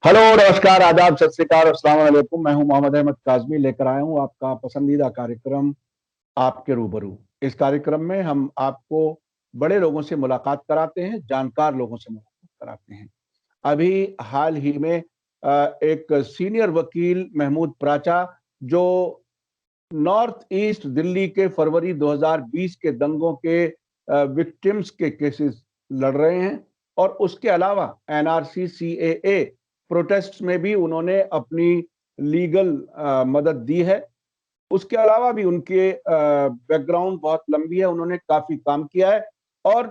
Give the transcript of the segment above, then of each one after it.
Hello, नमस्कार, आदाब, सत श्री अकाल, अस्सलाम वालेकुम। मैं हूं मोहम्मद अहमद काज़मी, लेकर आया हूं आपका पसंदीदा कार्यक्रम आपके रूबरू। इस कार्यक्रम में हम आपको बड़े लोगों से मुलाकात कराते हैं, जानकार लोगों से मुलाकात कराते हैं। अभी हाल ही में एक सीनियर वकील महमूद प्राचा, जो नॉर्थ ईस्ट दिल्ली के फरवरी 2020 के दंगों के विक्टिम्स के केसेस लड़ रहे हैं, और उसके अलावा एनआरसी सीएए प्रोटेस्ट में भी उन्होंने अपनी लीगल मदद दी है। उसके अलावा भी उनके बैकग्राउंड बहुत लंबी है, उन्होंने काफी काम किया है। और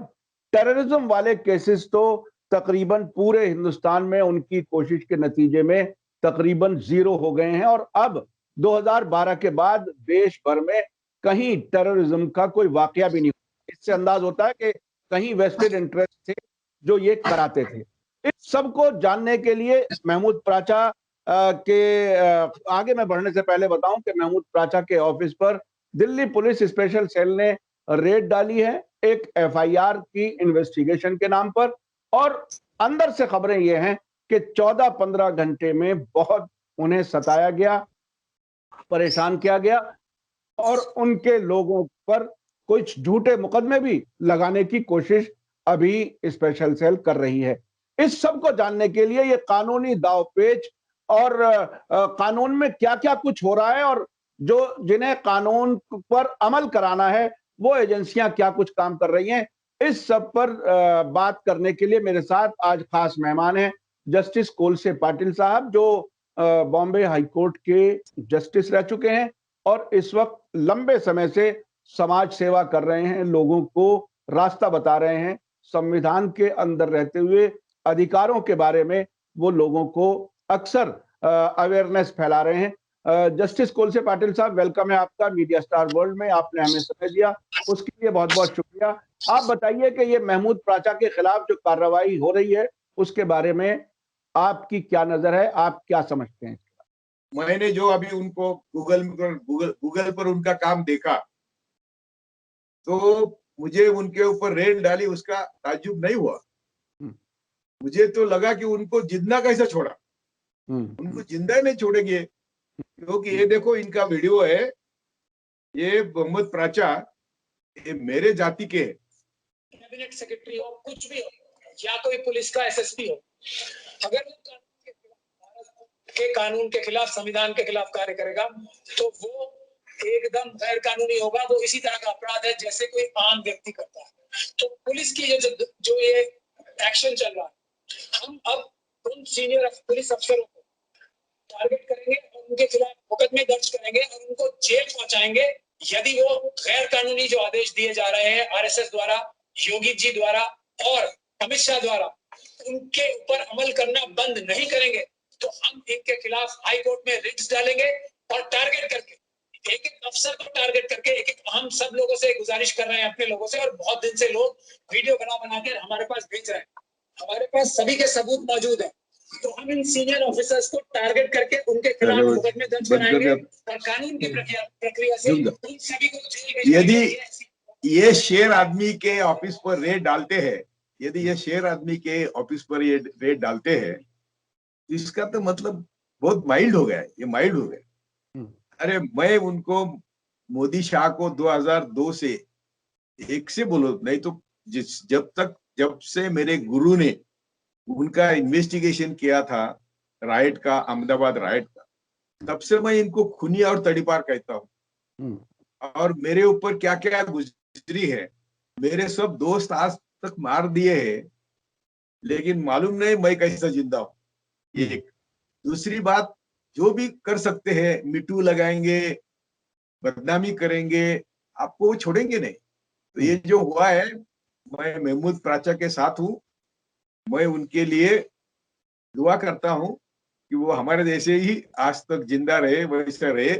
टेररिज्म वाले केसेस तो तकरीबन पूरे हिंदुस्तान में उनकी कोशिश के नतीजे में तकरीबन जीरो हो गए हैं, और अब 2012 के बाद देश भर में कहीं टेररिज्म का कोई वाकया भी नहीं हुआ। इससे अंदाज होता है कि कहीं वेस्टेड इंटरेस्ट थे जो ये कराते थे। इस सब को जानने के लिए महमूद प्राचा आगे मैं बढ़ने से पहले बताऊं कि महमूद प्राचा के ऑफिस पर दिल्ली पुलिस स्पेशल सेल ने रेड डाली है, एक एफआईआर की इन्वेस्टिगेशन के नाम पर। और अंदर से खबरें ये हैं कि 14-15 घंटे में बहुत उन्हें सताया गया, परेशान किया गया, और उनके लोगों पर कुछ झूठे मुकदमे भी लगाने की कोशिश अभी स्पेशल सेल कर रही है। इस सब को जानने के लिए ये कानूनी दांवपेच और कानून में क्या क्या कुछ हो रहा है, और जो जिन्हें कानून पर अमल कराना है वो एजेंसियां क्या कुछ काम कर रही हैं, इस सब पर बात करने के लिए मेरे साथ आज खास मेहमान हैं जस्टिस कोलसे पाटिल साहब, जो बॉम्बे हाईकोर्ट के जस्टिस रह चुके हैं और इस वक्त लंबे समय से समाज सेवा कर रहे हैं, लोगों को रास्ता बता रहे हैं, संविधान के अंदर रहते हुए अधिकारों के बारे में वो लोगों को अक्सर अवेयरनेस फैला रहे हैं। जस्टिस कोलसे पाटिल साहब, वेलकम है आपका मीडिया स्टार वर्ल्ड में। आपने हमें समय दिया, उसके लिए बहुत बहुत शुक्रिया। आप बताइए कि ये महमूद प्राचा के खिलाफ जो कार्रवाई हो रही है उसके बारे में आपकी क्या नजर है, आप क्या समझते हैं? मैंने जो अभी उनको गूगल पर उनका काम देखा तो मुझे उनके ऊपर रेड डाली, उसका ताज्जुब नहीं हुआ। मुझे तो लगा कि उनको जिंदा कैसे छोड़ा। उनको जिंदा नहीं छोड़ेंगे, क्योंकि ये देखो इनका वीडियो है। ये मोहम्मद प्राचा ये मेरे जाति के कैबिनेट सेक्रेटरी हो, कुछ भी हो, या कोई पुलिस का एसएसपी हो, अगर वो कानून के खिलाफ संविधान के खिलाफ कार्य करेगा तो वो एकदम गैर कानूनी होगा। वो इसी तरह का अपराध है जैसे कोई आम व्यक्ति करता है। तो पुलिस की जो ये एक्शन चल रहा है, हम अब उन सीनियर पुलिस अफसरों को टारगेट करेंगे और उनके खिलाफ मुकदमे दर्ज करेंगे और उनको जेल पहुंचाएंगे यदि वो गैर कानूनी जो आदेश दिए जा रहे हैं आरएसएस द्वारा, योगी जी द्वारा और अमित शाह द्वारा, उनके ऊपर अमल करना बंद नहीं करेंगे तो हम इनके खिलाफ हाई कोर्ट में रिट्स डालेंगे और टारगेट करके एक एक अफसर को टारगेट करके एक हम सब लोगों से गुजारिश कर रहे हैं, अपने लोगों से, और बहुत दिन से लोग वीडियो बना के हमारे पास भेज रहे हैं। हमारे पास सभी के सबूत मौजूद है। तो हम इन सीनियर ऑफिसर्स को टारगेट करके उनके खिलाफ मुकदमे दर्ज कराएंगे और कानून की प्रक्रिया से उन सभी को जेल भेजेंगे। यदि ये शेर आदमी के ऑफिस पर रेड डालते हैं, यदि ये शेर आदमी के ऑफिस पर ये रेड डालते हैं, इसका तो मतलब बहुत माइल्ड हो गया है। ये माइल्ड हो गया। अरे मैं उनको मोदी शाह को 2002 से एक से बोलो, नहीं तो जब से मेरे गुरु ने उनका इन्वेस्टिगेशन किया था राइट का, अहमदाबाद राइट का, तब से मैं इनको खूनी और तड़ीपार कहता हूँ। और मेरे ऊपर क्या क्या गुजरी है, मेरे सब दोस्त आज तक मार दिए हैं, लेकिन मालूम नहीं मैं कैसा जिंदा हूँ। ये एक। दूसरी बात, जो भी कर सकते हैं, मिटू लगाएंगे, बदनामी करेंगे, आपको छोड़ेंगे नहीं। तो ये जो हुआ है, मैं महमूद प्राचा के साथ हूँ। मैं उनके लिए दुआ करता हूँ कि वो हमारे जैसे ही आज तक जिंदा रहे, वैसे रहे।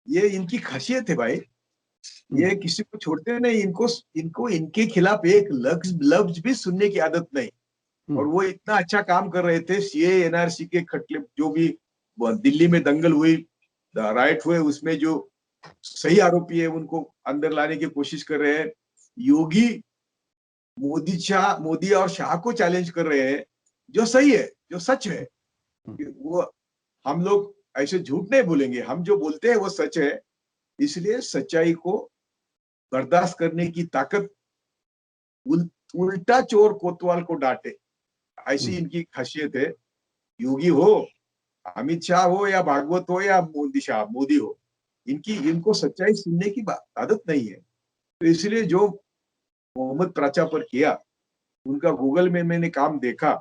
ये इनकी खासियत है भाई, ये किसी को छोड़ते नहीं। इनको इनके खिलाफ एक लफ्ज भी सुनने की आदत नहीं। और वो इतना अच्छा काम कर रहे थे। सीए एनआरसी के खटले जो भी दिल्ली में दंगल हुई, राइट हुए, उसमें जो सही आरोपी है उनको अंदर लाने की कोशिश कर रहे हैं। योगी मोदी और शाह को चैलेंज कर रहे हैं, जो सही है। जो सच है, वो हम लोग ऐसे झूठ नहीं बोलेंगे, हम जो बोलते हैं वो सच है। इसलिए सच्चाई को बर्दाश्त करने की ताकत, उल्टा चोर कोतवाल को डांटे, ऐसी इनकी खासियत है। योगी हो, अमित शाह हो, या भागवत हो, या मोदी हो, इनको सच्चाई सुनने की आदत नहीं है। तो इसलिए जो मोहम्मद प्राचा पर किया, उनका गूगल में मैंने काम देखा,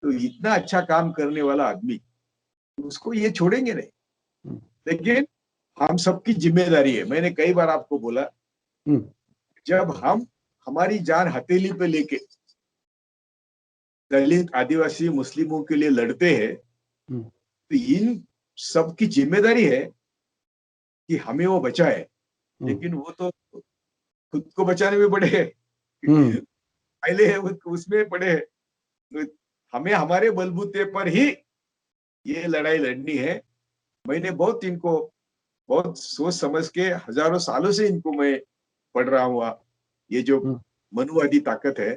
तो इतना अच्छा काम करने वाला आदमी, उसको ये छोड़ेंगे नहीं। लेकिन हम सबकी जिम्मेदारी है, मैंने कई बार आपको बोला, जब हम हमारी जान हथेली पे लेके दलित, आदिवासी, मुस्लिमों के लिए लड़ते हैं, तो इन सबकी जिम्मेदारी है कि हमें वो बचाए। लेकिन वो तो खुद को बचाने में पड़े हैं, पहले है उसमें पड़े हैं। तो हमें हमारे बलबूते पर ही ये लड़ाई लड़नी है। मैंने बहुत सोच समझ के, हजारों सालों से इनको मैं पढ़ रहा हुआ। ये जो मनुवादी ताकत है,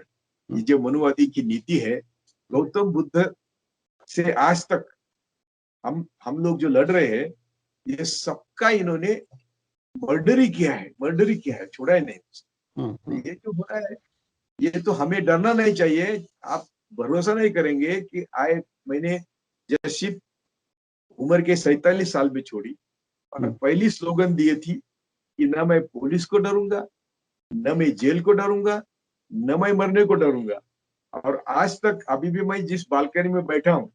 ये जो मनुवादी की नीति है, गौतम बुद्ध से आज तक हम लोग जो लड़ रहे हैं, ये सबका इन्होंने मर्डर ही किया है, छोड़ा ही नहीं। ये जो हो रहा है, ये तो हमें डरना नहीं चाहिए। आप भरोसा नहीं करेंगे कि मैंने जर्नशिप उम्र के 47 साल में छोड़ी, और पहली स्लोगन दी थी कि न मैं पुलिस को डरूंगा, न मैं जेल को डरूंगा, न मैं मरने को डरूंगा। और आज तक अभी भी मैं जिस बालकनी में बैठा हूँ,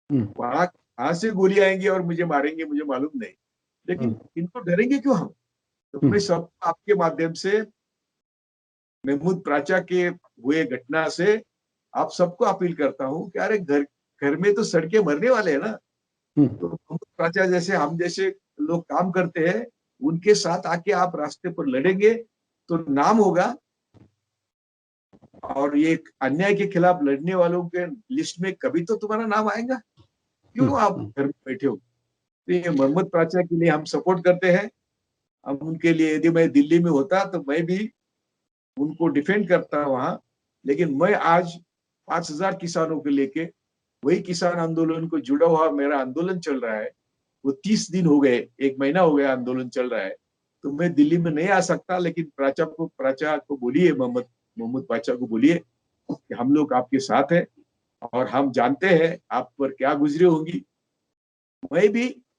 वहां से गोली आएंगी और मुझे मारेंगे, मुझे मालूम नहीं, लेकिन इनको डरेंगे क्यों हम? तो मैं सब आपके माध्यम से, महमूद प्राचा के हुए घटना से आप सबको अपील करता हूँ कि अरे घर में तो सड़के मरने वाले हैं ना। तो महमूद प्राचा जैसे, हम जैसे लोग काम करते हैं, उनके साथ आके आप रास्ते पर लड़ेंगे तो नाम होगा, और ये अन्याय के खिलाफ लड़ने वालों के लिस्ट में कभी तो तुम्हारा नाम आएगा। क्यों आप घर में बैठे हो? तो ये मोहम्मद प्राचा के लिए हम सपोर्ट करते हैं। हम उनके लिए, यदि मैं दिल्ली में होता तो मैं भी उनको डिफेंड करता वहां। लेकिन मैं आज 5000 किसानों को लेके, वही किसान आंदोलन को जुड़ा हुआ मेरा आंदोलन चल रहा है, वो 30 दिन हो गए, 1 महीना हो गया आंदोलन चल रहा है। तो मैं दिल्ली में नहीं आ सकता, लेकिन प्राचा को बोलिए, मोहम्मद प्राचा को बोलिए कि हम लोग आपके साथ हैं, और हम जानते हैं आप पर क्या गुजरे होंगी।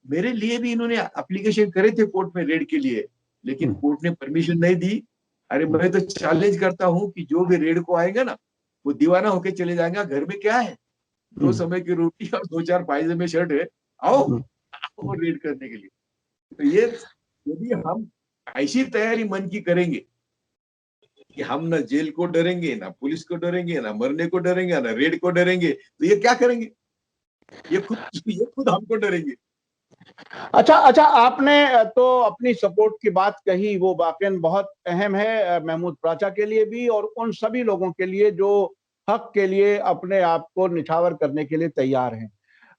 मेरे लिए भी इन्होंने एप्लीकेशन करे थे कोर्ट में रेड के लिए, लेकिन कोर्ट ने परमिशन नहीं दी। अरे मैं तो चैलेंज करता हूँ कि जो भी रेड को आएगा ना, वो दीवाना होके चले जाएगा। घर में क्या है, 2 समय की रोटी और 2-4 पायजामे शर्ट है, आओ रेड करने के लिए। तो ये, यदि हम ऐसी तैयारी मन की करेंगे कि हम ना जेल को डरेंगे, ना पुलिस को डरेंगे, ना मरने को डरेंगे, ना रेड को डरेंगे, तो ये क्या करेंगे? ये खुद हमको डरेंगे। अच्छा, आपने तो अपनी सपोर्ट की बात कही, वो वाकई बहुत अहम है महमूद प्राचा के लिए भी, और उन सभी लोगों के लिए जो हक के लिए अपने आप को निछावर करने के लिए तैयार हैं।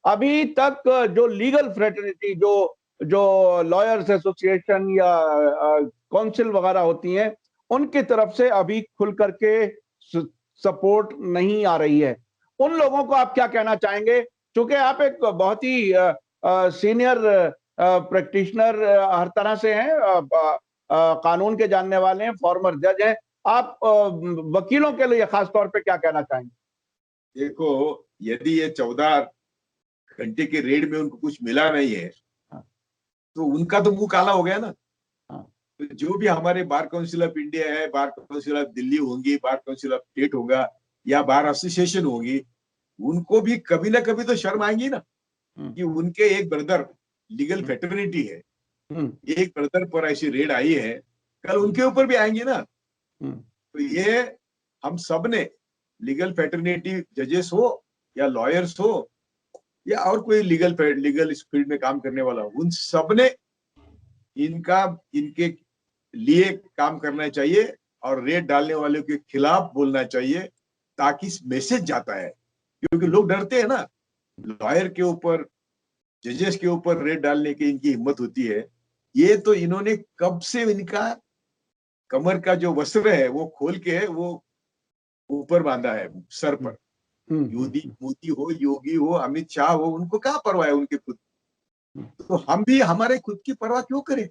अभी तक जो लीगल फ्रेटर्निटी, जो लॉयर्स एसोसिएशन या काउंसिल वगैरह होती हैं, उनकी तरफ से अभी खुल करके सपोर्ट नहीं आ रही है। उन लोगों को आप क्या कहना चाहेंगे? क्योंकि आप एक बहुत ही सीनियर प्रैक्टिशनर हर तरह से हैं, कानून के जानने वाले हैं, फॉर्मर जज हैं, आप वकीलों के लिए खास तौर पे क्या कहना चाहेंगे? देखो, यदि ये 14 घंटे के रेड में उनको कुछ मिला नहीं है, तो उनका तो मुंह काला हो गया ना। तो जो भी हमारे बार काउंसिल ऑफ इंडिया है, बार काउंसिल ऑफ दिल्ली होंगी, बार काउंसिल ऑफ स्टेट होगा, या बार एसोसिएशन होगी, उनको भी कभी ना कभी तो शर्म आएगी ना कि उनके एक ब्रदर, लीगल फ्रेटर्निटी है, एक ब्रदर पर ऐसी रेड आई है, कल उनके ऊपर भी आएंगी ना। तो ये हम सब ने, लीगल फ्रेटर्निटी जजेस हो या लॉयर्स हो या और कोई लीगल फील्ड में काम करने वाला हो, उन सब ने इनके लिए काम करना चाहिए, और रेड डालने वालों के खिलाफ बोलना चाहिए, ताकि मैसेज जाता है। क्योंकि लोग डरते हैं ना, लॉयर के ऊपर, जजेस के ऊपर रेड डालने की इनकी हिम्मत होती है। ये तो इन्होंने कब से इनका कमर का जो वस्त्र है वो खोल के वो ऊपर बांधा है सर पर, मोदी हो, योगी हो, अमित शाह हो, उनको क्या परवाह है उनके खुद। तो हम भी हमारे खुद की परवाह क्यों करें।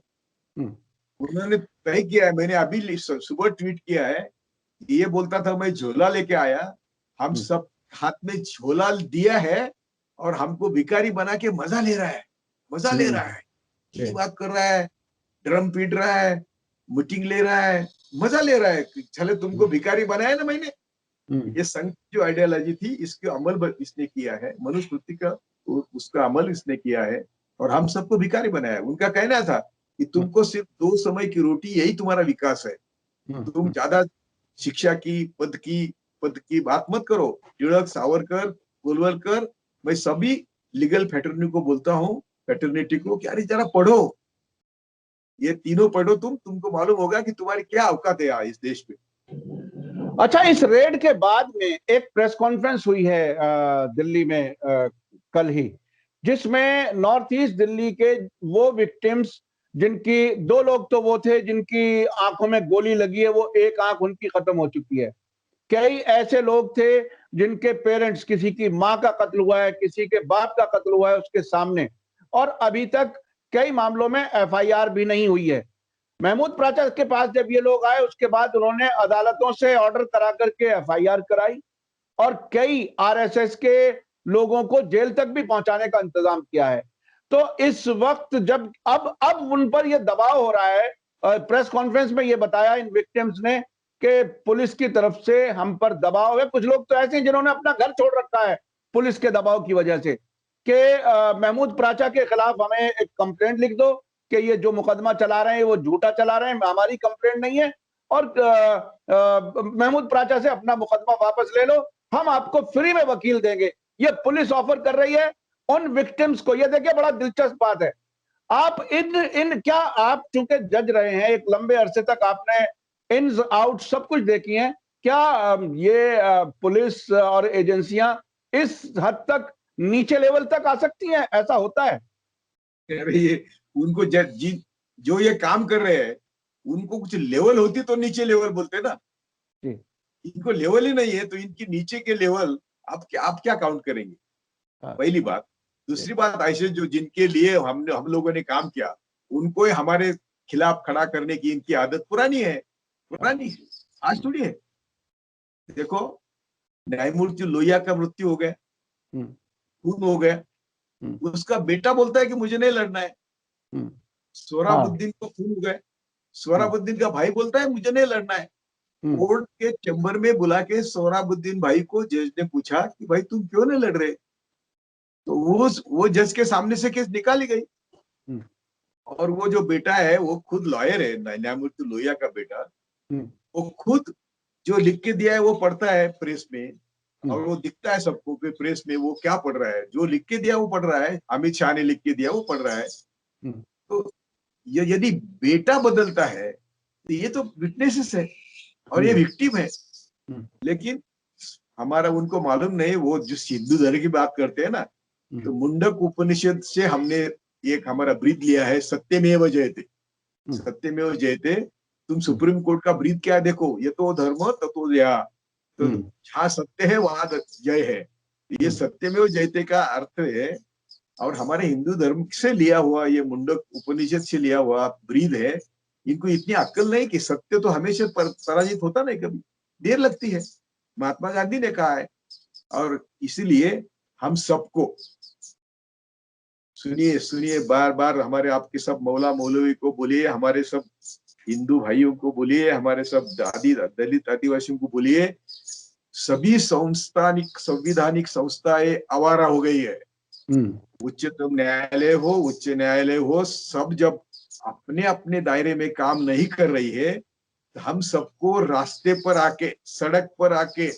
उन्होंने तय किया है, मैंने अभी सुबह ट्वीट किया है, ये बोलता था मैं झोला लेके आया, हम सब हाथ में झोला दिया है और हमको भिखारी बना के मजा ले रहा है, मजा ले रहा है, ये बात कर रहा है, ड्रम पीट रहा है, मीटिंग ले रहा है, मजा ले रहा है। चले तुमको भिखारी बनाया ना मैंने। ये संघ जो आइडियोलॉजी थी, इसके अमल इसने किया है, मनुस्मृति का उसका अमल इसने किया है और हम सबको भिखारी बनाया। उनका कहना था कि तुमको सिर्फ 2 समय की रोटी, यही तुम्हारा विकास है, तुम ज्यादा शिक्षा की पद की बात मत करो। टिळक, सावरकर, गोलवलकर, मैं सभी लीगल फ्रेटर्निटी को बोलता हूँ, फ्रेटर्निटी को, कि अरे जरा पढ़ो, ये तीनों पढ़ो, तुमको मालूम होगा कि तुम्हारी क्या औकात है इस देश पे। अच्छा, इस रेड के बाद में एक प्रेस कॉन्फ्रेंस हुई है दिल्ली में कल ही, जिसमें नॉर्थ ईस्ट दिल्ली के वो विक्टिम्स, जिनकी 2 लोग तो वो थे जिनकी आंखों में गोली लगी है, वो एक आंख उनकी खत्म हो चुकी है। कई ऐसे लोग थे जिनके पेरेंट्स, किसी की मां का कत्ल हुआ है, किसी के बाप का कत्ल हुआ है उसके सामने, और अभी तक कई मामलों में एफआईआर भी नहीं हुई है। महमूद प्राचा के पास जब ये लोग आए, उसके बाद उन्होंने अदालतों से ऑर्डर करा करके एफआईआर कराई और कई आरएसएस के लोगों को जेल तक भी पहुंचाने का इंतजाम किया है। तो इस वक्त जब अब उन पर यह दबाव हो रहा है, प्रेस कॉन्फ्रेंस में यह बताया इन विक्टिम्स ने कि पुलिस की तरफ से हम पर दबाव है। कुछ लोग तो ऐसे हैं जिन्होंने अपना घर छोड़ रखा है पुलिस के दबाव की वजह से, कि महमूद प्राचा के खिलाफ हमें एक कंप्लेंट लिख दो कि ये जो मुकदमा चला रहे हैं वो झूठा चला रहे हैं, हमारी कंप्लेंट नहीं है, और महमूद प्राचा से अपना मुकदमा वापस ले लो, हम आपको फ्री में वकील देंगे। ये पुलिस ऑफर कर रही है उन विक्टिम्स को। ये देखिए, बड़ा दिलचस्प बात है। आप इन क्या, आप चूंकि जज रहे हैं, एक लंबे अरसे तक आपने इन्स आउट सब कुछ देखी हैं, क्या ये पुलिस और एजेंसियां इस हद तक नीचे लेवल तक आ सकती हैं? ऐसा होता है? अरे ये उनको जो ये काम कर रहे हैं, उनको कुछ लेवल होती तो नीचे लेवल बोलते ना। इनको लेवल ही नहीं है तो इनकी नीचे के लेवल आप क्या काउंट करेंगे। पहली बात। दूसरी बात, ऐसे जो जिनके लिए हम लोगों ने काम किया, उनको हमारे खिलाफ खड़ा करने की इनकी आदत पुरानी है, आज थोड़ी है। देखो, न्यायमूर्ति लोहिया का मृत्यु हो गया, खून हो गया, उसका बेटा बोलता है कि मुझे नहीं लड़ना है। सोहराबुद्दीन को खून हो गए, सोहराबुद्दीन का भाई बोलता है मुझे नहीं लड़ना है। कोर्ट के चैम्बर में बुला के सोहराबुद्दीन भाई को जज ने पूछा कि भाई तुम क्यों नहीं लड़ रहे, तो वो जज के सामने से केस निकाली गई। और वो जो बेटा है वो खुद लॉयर है, न्यायमूर्ति लोहिया का बेटा, वो खुद जो लिख के दिया है वो पढ़ता है प्रेस में, और वो दिखता है सबको कि प्रेस में वो क्या पढ़ रहा है। जो लिख के दिया वो पढ़ रहा है, अमित शाह ने लिख के दिया वो पढ़ रहा है। तो ये यदि बेटा बदलता है तो ये तो विटनेसेस है और ये विक्टिम है। लेकिन हमारा उनको मालूम नहीं, वो जो सिंधु धर्म की बात करते हैं ना, तो मुंडक उपनिषद से हमने एक हमारा ब्रीद लिया है, सत्यमेव जयते, सत्यमेव जयते। तुम सुप्रीम कोर्ट का ब्रीद क्या है देखो, ये तो धर्म ततो जया, तो जहाँ सत्य है वहां जय है। ये सत्यमेव जयते का अर्थ है, और हमारे हिंदू धर्म से लिया हुआ ये मुंडक उपनिषद से लिया हुआ ब्रीद है। इनको इतनी अक्ल नहीं कि सत्य तो हमेशा पराजित होता नहीं, कभी देर लगती है, महात्मा गांधी ने कहा है। और इसीलिए हम सबको सुनिए बार बार, हमारे आपके सब मौला मौलवी को बोलिए, हमारे सब हिंदू भाइयों को बोलिए, हमारे सब दलित आदिवासियों को बोलिए, सभी संवैधानिक संस्थाएं आवारा हो गई है। उच्चतम न्यायालय हो, उच्च न्यायालय हो, सब जब अपने अपने दायरे में काम नहीं कर रही है, तो हम सबको रास्ते पर आके, सड़क पर आके,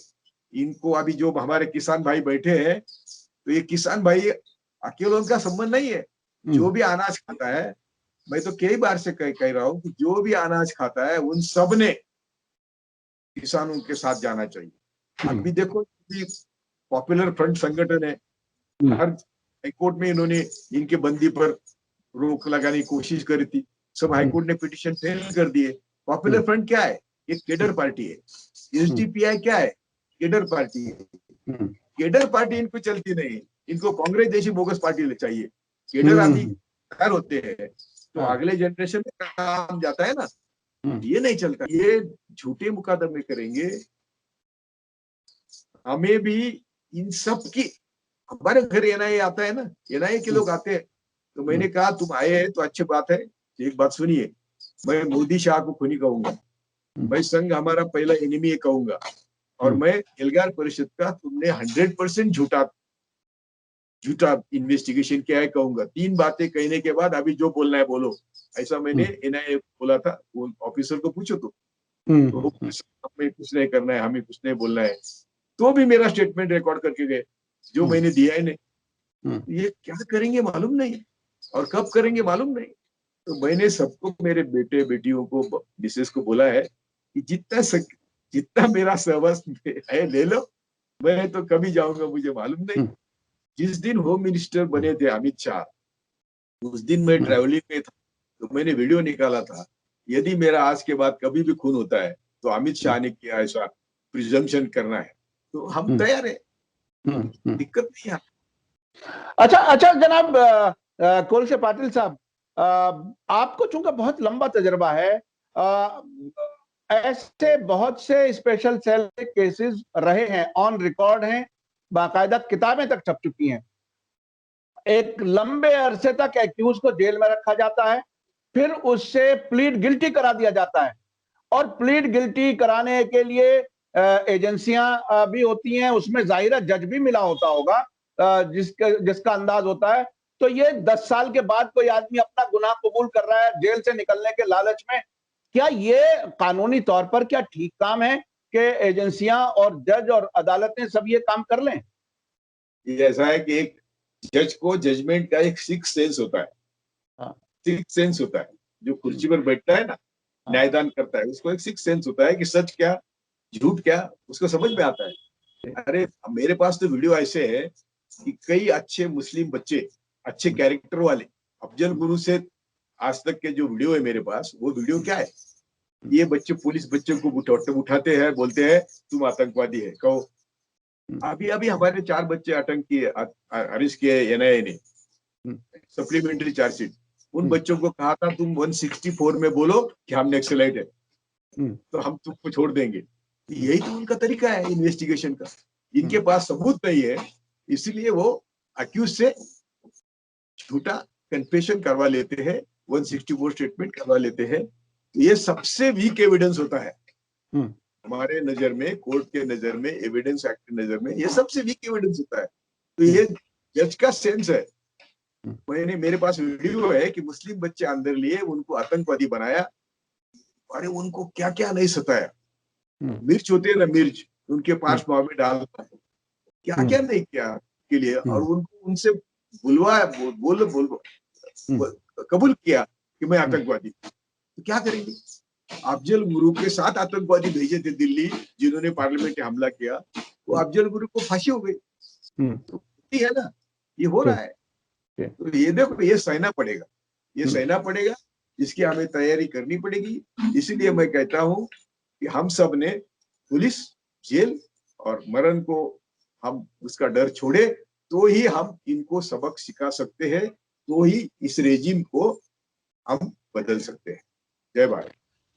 इनको अभी जो हमारे किसान भाई बैठे हैं, तो ये किसान भाई अकेले उनका संबंध नहीं है। जो भी अनाज खाता है, मैं तो कई बार से कह रहा हूँ कि जो भी अनाज खाता है उन सब ने किसानों के साथ जाना चाहिए। अभी देखो, पॉपुलर फ्रंट संगठन है, हर हाईकोर्ट में इन्होंने इनके बंदी पर रोक लगाने की कोशिश करी थी, सब हाईकोर्ट ने पिटीशन फेल कर दिए। पॉपुलर फ्रंट क्या है? एक केडर पार्टी है। एसडीपीआई क्या है? केडर पार्टी है। केडर पार्टी इनको चलती नहीं, इनको कांग्रेस जैसी बोगस पार्टी चाहिए। केडर आदमी घर होते हैं तो अगले जनरेशन में काम जाता है ना, ये नहीं चलता। ये झूठे मुकदमे करेंगे। हमें भी इन सब की, हमारे घर एनआईए आता है ना, एनआईए के लोग आते हैं, तो मैंने कहा तुम आए हैं तो अच्छी बात है, एक बात सुनिए, मैं मोदी शाह को खूनी कहूंगा, मैं संघ हमारा पहला एनिमी कहूंगा, और मैं एल्गार परिषद का तुमने 100% झूठा इन्वेस्टिगेशन किया है कहूंगा। 3 बातें कहने के बाद अभी जो बोलना है बोलो, ऐसा मैंने एनआईए बोला था। वो ऑफिसर को पूछो तो हमें कुछ नहीं करना है, हमें कुछ नहीं बोलना है, तो भी मेरा स्टेटमेंट रिकॉर्ड करके गए जो मैंने दिया है नहीं। ये क्या करेंगे मालूम नहीं और कब करेंगे मालूम नहीं। तो मैंने सबको, मेरे बेटे बेटियों को, मिसेस को बोला है कि जितना मेरा सर्वस्व है ले लो, मैं तो कभी जाऊंगा मुझे मालूम नहीं। जिस दिन होम मिनिस्टर बने थे अमित शाह, उस दिन मैं ट्रैवलिंग में था, तो मैंने वीडियो निकाला था, यदि मेरा आज के बाद कभी भी खून होता है तो अमित शाह ने किया ऐसा प्रिजम्पशन करना है, तो हम तैयार है, दिक्कत नहीं है। अच्छा जनाब कोलसे पाटिल साहब, आपको चूंकि बहुत लंबा तजर्बा है, ऐसे बहुत से स्पेशल सेल केसेस रहे हैं, ऑन रिकॉर्ड हैं, बाकायदा किताबें तक छप चुकी हैं। एक लंबे अरसे तक एक्यूज को जेल में रखा जाता है, फिर उससे प्लीड गिल्टी करा दिया जाता है, और प्लीड गिल्टी कराने के लिए एजेंसियां भी होती हैं, उसमें जाहिर जज भी मिला होता होगा, जिसका अंदाज होता है। तो ये 10 साल के बाद कोई आदमी अपना गुनाह कबूल कर रहा है जेल से निकलने के लालच में, क्या ये कानूनी तौर पर क्या ठीक काम है कि एजेंसियां और जज और अदालतें सब ये काम कर लें? ये ऐसा है कि एक जज को जजमेंट का एक सिक्स सेंस होता है, सिक्स सेंस होता है। जो कुर्सी पर बैठता है ना, न्यायदान करता है, उसको एक सिक्स सेंस होता है कि सच क्या झूठ क्या उसको समझ में आता है। अरे मेरे पास तो वीडियो ऐसे है कि कई अच्छे मुस्लिम बच्चे, अच्छे कैरेक्टर वाले, अफजल गुरु से आज तक के जो वीडियो है मेरे पास, वो वीडियो क्या है, ये बच्चे पुलिस बच्चों को उठाते हैं, बोलते हैं तुम आतंकवादी है, कहो। अभी अभी हमारे 4 बच्चे अरेस्ट किए एनआईए ने, सप्लीमेंट्री चार्जशीट। उन बच्चों को कहा था तुम 164 में बोलो कि हम नक्सलाइट है, तो हम तुमको छोड़ देंगे। यही तो उनका तरीका है इन्वेस्टिगेशन का। इनके पास सबूत नहीं है, इसलिए वो अक्यूज से झूठा कन्फेशन करवा लेते हैं, 164 स्टेटमेंट करवा लेते हैं। ये सबसे वीक एविडेंस होता है हमारे नजर में, कोर्ट के नजर में, एविडेंस एक्ट के नजर में, ये सबसे वीक एविडेंस होता है। तो ये जज का सेंस है। मेरे पास वीडियो है कि मुस्लिम बच्चे अंदर लिए, उनको आतंकवादी बनाया, अरे उनको क्या क्या नहीं सताया। मिर्च होते है ना, मिर्च उनके पास मुंह में डालता है, क्या क्या नहीं किया के लिए, और उनको उनसे बुलवाया, कबूल किया कि मैं आतंकवादी। तो क्या करेंगे? अफजल गुरु के 7 आतंकवादी भेजे थे दिल्ली, जिन्होंने पार्लियामेंट में हमला किया, वो अफजल गुरु को फांसी हो गई। तो है ना, ये हो रहा है। तो ये देखो, ये सहना पड़ेगा, ये सहना पड़ेगा, इसकी हमें तैयारी करनी पड़ेगी। इसीलिए मैं कहता हूं कि हम सब ने पुलिस, जेल और मरण को हम उसका डर छोड़े, तो ही हम इनको सबक सिखा सकते हैं, तो ही इस रेजिम को हम बदल सकते हैं। जय भारत।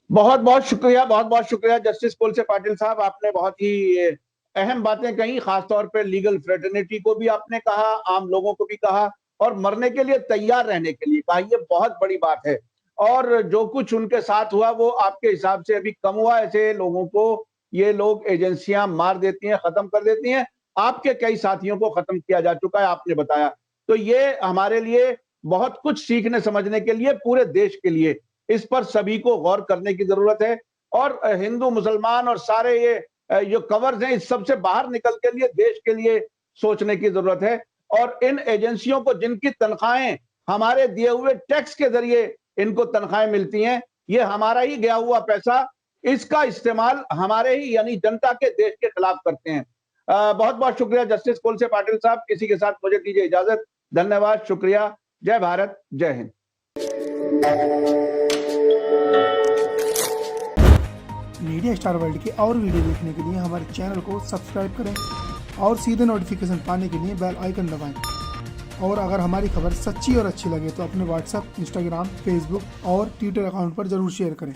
बहुत बहुत शुक्रिया जस्टिस कोलसे पाटिल साहब, आपने बहुत ही अहम बातें कही, खासतौर पे लीगल फ्रेटर्निटी को भी आपने कहा, आम लोगों को भी कहा, और मरने के लिए तैयार रहने के लिए कहा। ये बहुत बड़ी बात है, और जो कुछ उनके साथ हुआ वो आपके हिसाब से अभी कम हुआ। ऐसे लोगों को ये लोग एजेंसियां मार देती हैं, खत्म कर देती हैं। आपके कई साथियों को खत्म किया जा चुका है, आपने बताया। तो ये हमारे लिए बहुत कुछ सीखने समझने के लिए, पूरे देश के लिए, इस पर सभी को गौर करने की जरूरत है। और हिंदू मुसलमान और सारे ये जो कवर्स हैं, इस सबसे बाहर निकल के लिए देश के लिए सोचने की जरूरत है। और इन एजेंसियों को, जिनकी तनख्वाहें हमारे दिए हुए टैक्स के जरिए इनको तनख्वाहें मिलती हैं, ये हमारा ही गया हुआ पैसा, इसका इस्तेमाल हमारे ही यानी जनता के, देश के खिलाफ करते हैं। बहुत बहुत शुक्रिया जस्टिस कोलसे पाटिल साहब। इसी के साथ मुझे दीजिए इजाजत। धन्यवाद, शुक्रिया। जय भारत, जय हिंद। मीडिया स्टार वर्ल्ड के और वीडियो देखने के लिए हमारे चैनल को सब्सक्राइब करें और सीधे नोटिफिकेशन पाने के लिए बेल आइकन दबाएं। और अगर हमारी खबर सच्ची और अच्छी लगे तो अपने व्हाट्सएप, इंस्टाग्राम, फेसबुक और ट्विटर अकाउंट पर ज़रूर शेयर करें।